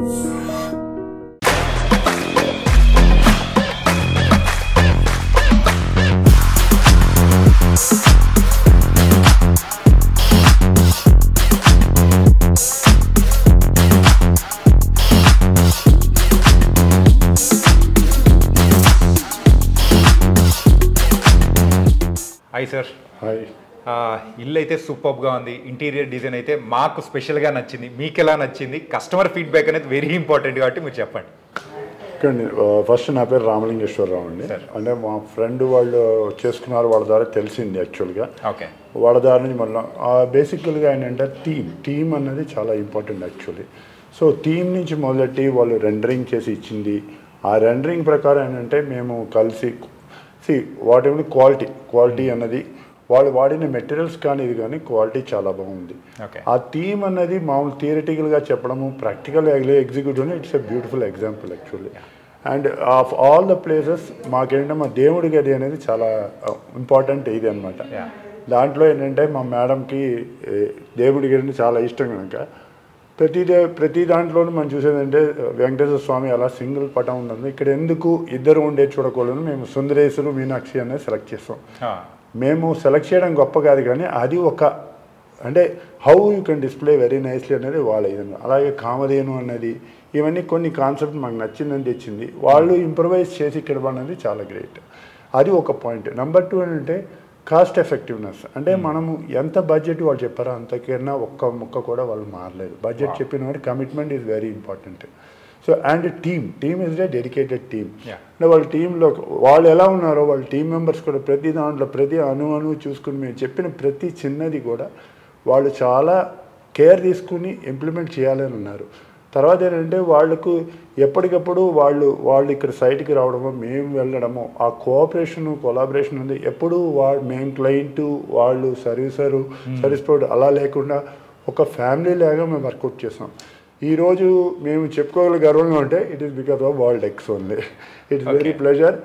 Hi sir. Hi. ఇల్లు అయితే సూపర్గా ఉంది, ఇంటీరియర్ డిజైన్ అయితే మాకు స్పెషల్గా నచ్చింది. మీకు ఎలా నచ్చింది? కస్టమర్ ఫీడ్బ్యాక్ అనేది వెరీ ఇంపార్టెంట్ కాబట్టి మీరు చెప్పండి. ఫస్ట్ నా పేరు రామలింగేశ్వరరావు అండి. అంటే మా ఫ్రెండ్ వాళ్ళు చేసుకున్నారు, వాళ్ళ ద్వారా తెలిసింది యాక్చువల్గా. ఓకే. వాళ్ళ ద్వారా నుంచి మళ్ళీ బేసికల్గా ఏంటంటే టీమ్ అన్నది చాలా ఇంపార్టెంట్ యాక్చువల్లీ. సో టీం నుంచి మొదలెట్టి వాళ్ళు రెండరింగ్ చేసి ఇచ్చింది. ఆ రెండరింగ్ ప్రకారం ఏంటంటే మేము కలిసి వాట్ ఎవరి క్వాలిటీ అన్నది వాళ్ళు వాడిన మెటీరియల్స్ కానీ ఇది కానీ క్వాలిటీ చాలా బాగుంది. ఆ థీమ్ అన్నది మామూలు థియరిటికల్గా చెప్పడము, practical executive it's a beautiful example actually. And of all the places మాకేంటంటే మా దేవుడి గది అనేది చాలా ఇంపార్టెంట్ ఇది అనమాట. దాంట్లో ఏంటంటే మా మేడంకి దేవుడి గది చాలా ఇష్టం కనుక ప్రతి దాంట్లోనూ మనం చూసేదంటే వెంకటేశ్వర స్వామి అలా సింగిల్ పటం ఉంటుంది. ఇక్కడ ఎందుకు ఇద్దరు ఉండే చూడకూడదు, మేము సుందరేశ్వరు మీనాక్షి అనేది సెలెక్ట్ చేస్తాం. మేము సెలెక్ట్ చేయడం గొప్ప కాదు కానీ అది ఒక అంటే how you can display very nicely అనేది వాళ్ళ ఇదన్న. అలాగే కామధేను అన్నది ఇవన్నీ కొన్ని కాన్సెప్ట్ మాకు నచ్చిందని తెచ్చింది. వాళ్ళు ఇంప్రవైజ్ చేసి ఇక్కడ అనేది చాలా గ్రేట్. అది ఒక పాయింట్. నెంబర్ 2 ఏంటంటే కాస్ట్ ఎఫెక్టివ్నెస్. అంటే మనము ఎంత బడ్జెట్ వాళ్ళు చెప్పారో అంతకన్నా ఒక్క ముక్క కూడా వాళ్ళు మారలేదు. బడ్జెట్ చెప్పిన వాటి commitment is very important. So and team is a dedicated team. అంటే వాళ్ళ టీంలో వాళ్ళు ఎలా ఉన్నారో వాళ్ళ టీం మెంబర్స్ కూడా ప్రతి దాంట్లో ప్రతి అణువు చూసుకుని మేము చెప్పిన ప్రతి చిన్నది కూడా వాళ్ళు చాలా కేర్ తీసుకుని ఇంప్లిమెంట్ చేయాలని ఉన్నారు. తర్వాత ఏంటంటే వాళ్ళకు ఎప్పటికప్పుడు వాళ్ళు ఇక్కడ సైట్కి రావడమో మేము వెళ్ళడమో ఆ కొలాబరేషన్ ఉంది. ఎప్పుడు మేము క్లయింటు వాళ్ళు సర్వీస్ ప్రొవైడర్ అలా లేకుండా ఒక ఫ్యామిలీ లాగా మేము వర్కౌట్ చేస్తాం. ఈరోజు మేము చెప్పుకోగల గర్వంగా ఉంటే it is because of world X only. It's very pleasure.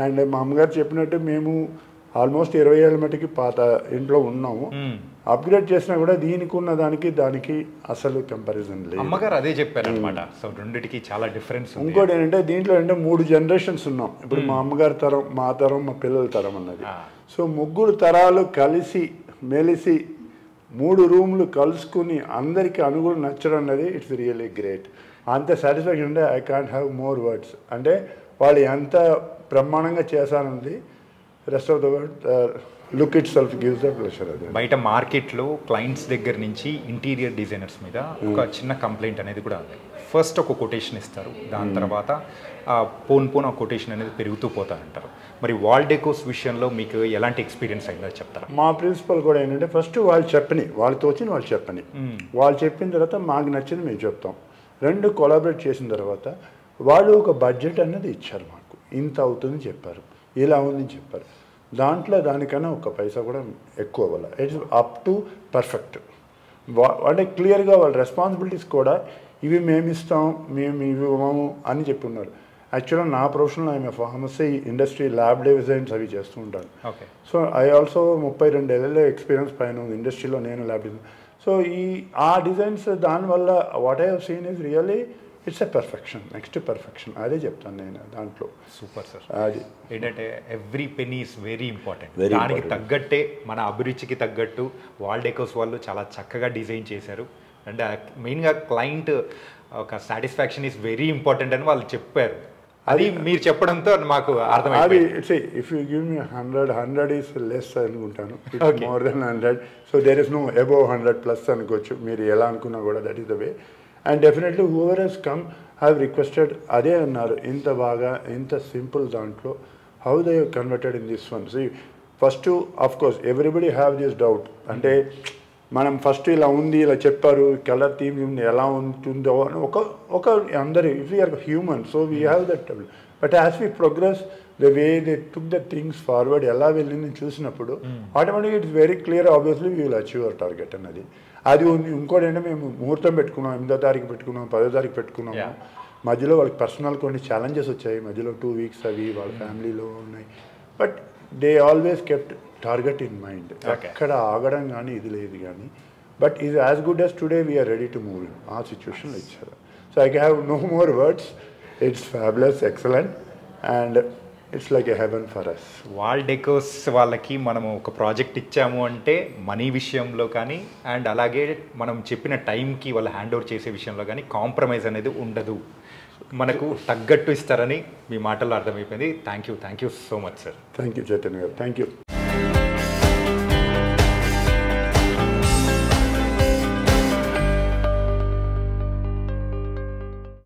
And మా అమ్మగారు చెప్పినట్టు మేము ఆల్మోస్ట్ 20 ఏళ్ళ మటుకి పాత ఇంట్లో ఉన్నాము. అప్గ్రేడ్ చేసినా కూడా దీనికి ఉన్న దానికి అసలు కంపారిజన్ లేదు. అమ్మగారు అదే చెప్పారు అనమాట. సో రెండిటికి చాలా డిఫరెన్స్. ఇంకోటి ఏంటంటే దీంట్లో అంటే 3 జనరేషన్స్ ఉన్నాం. ఇప్పుడు మా అమ్మగారి తరం, మా తరం, మా పిల్లల తరం అన్నది. సో 3 తరాలు కలిసి మెలిసి 3 రూమ్లు కలుసుకుని అందరికీ అనుగుణం నచ్చడం అన్నది ఇట్స్ రియల్లీ గ్రేట్. అంత సాటిస్ఫాక్షన్ అంటే I can't have more words. అంటే వాళ్ళు ఎంత బ్రహ్మాండంగా చేశారన్నది rest of the world look itself gives the pleasure. అది బయట మార్కెట్లో క్లయింట్స్ దగ్గర నుంచి ఇంటీరియర్ డిజైనర్స్ మీద ఒక చిన్న కంప్లైంట్ అనేది కూడా ఉంది. ఫస్ట్ ఒక కొటేషన్ ఇస్తారు, దాని తర్వాత పోన్ ఆ కొటేషన్ అనేది పెరుగుతూ పోతారంటారు. మరి వాల్ డెకోస్ విషయంలో మీకు ఎలాంటి ఎక్స్పీరియన్స్ అయిందో చెప్తారా? మా ప్రిన్సిపల్ కూడా ఏంటంటే ఫస్ట్ వాళ్ళతో వచ్చిన వాళ్ళు చెప్పిన తర్వాత మాకు నచ్చింది మేము చెప్తాం. 2 కొలాబరేట్ చేసిన తర్వాత వాళ్ళు ఒక బడ్జెట్ అనేది ఇచ్చారు. మాకు ఇంత అవుతుంది చెప్పారు, ఇలా ఉందని చెప్పారు. దానికన్నా ఒక పైసా కూడా ఎక్కువ అవ్వాలి. It's up to perfect. అంటే క్లియర్గా వాళ్ళ రెస్పాన్సిబిలిటీస్ కూడా ఇవి మేము ఇస్తాం, మేము ఇవి ఇవ్వము అని చెప్పి ఉన్నారు. యాక్చువల్గా నా professional I'm pharmacy industry lab designs అవి చేస్తూ ఉంటాను. సో ఐ ఆల్సో 32 ఏళ్ళ ఎక్స్పీరియన్స్ పైన ఉంది ఇండస్ట్రీలో నేను ల్యాబ్ డిజైన్. సో ఆ డిజైన్స్ దానివల్ల what I have seen is really it's a perfection, next perfection. అదే చెప్తాను నేను దాంట్లో. Super sir. అది ఏంటంటే every penny is very important. దానికి తగ్గట్టే మన అభిరుచికి తగ్గట్టు వాల్ డెకోస్ వాళ్ళు చాలా చక్కగా డిజైన్ చేశారు. అంటే మెయిన్గా క్లయింట్ ఒక సాటిస్ఫాక్షన్ ఈస్ వెరీ ఇంపార్టెంట్ అని వాళ్ళు చెప్పారు. అది మీరు చెప్పడంతో మాకు అర్థమైంది. If you give me 100 is less అనుకుంటాను, more than 100. So there is no above 100+ అనుకోవచ్చు మీరు ఎలా అనుకున్నా కూడా. That is the way. And definitely whoever he's come have requested అదే అన్నారు, ఇంత బాగా ఇంత సింపుల్ దాంట్లో how they converted in this one. So first of course everybody have this doubt. అంటే మనం ఫస్ట్ ఇలా ఉంది, ఇలా చెప్పారు, కలర్ థీమ్ ఉంది, ఎలా ఉంటుందో అని ఒక అందరు if we're human so we have that. But as we progress the way they took the things forward ఎలా వెళ్ళింది చూసినప్పుడు ఆటోమేటిక్గా it's very clear. Obviously we will achieve our target అన్నది. అది ఉంది. ఇంకోటి అంటే మేము ముహూర్తం పెట్టుకున్నాం, 8వ తారీఖు పెట్టుకున్నాం, 10వ తారీఖు పెట్టుకున్నాము. మధ్యలో వాళ్ళకి పర్సనల్ కొన్ని ఛాలెంజెస్ వచ్చాయి, మధ్యలో 2 వీక్స్ అవి వాళ్ళ ఫ్యామిలీలో ఉన్నాయి. But they always kept target in mind. ఎక్కడ ఆగడం కానీ ఇది లేదు కానీ. But is as good as today we're ready to move in ఆ సిచ్యువేషన్లో ఇచ్చారు. So I have no more words. It's fabulous, excellent, and it's like a heaven for us. Wall decos వాళ్ళకి మనము ఒక ప్రాజెక్ట్ ఇచ్చాము అంటే మనీ విషయంలో కానీ అండ్ అలాగే మనం చెప్పిన టైంకి వాళ్ళు హ్యాండ్ ఓవర్ చేసే విషయంలో కానీ కాంప్రమైజ్ అనేది ఉండదు, మనకు తగ్గట్టు ఇస్తారని మీ మాటల్లో అర్థమైపోయింది. Thank you so much sir. Thank you Chaitanya గారు, థ్యాంక్ యూ.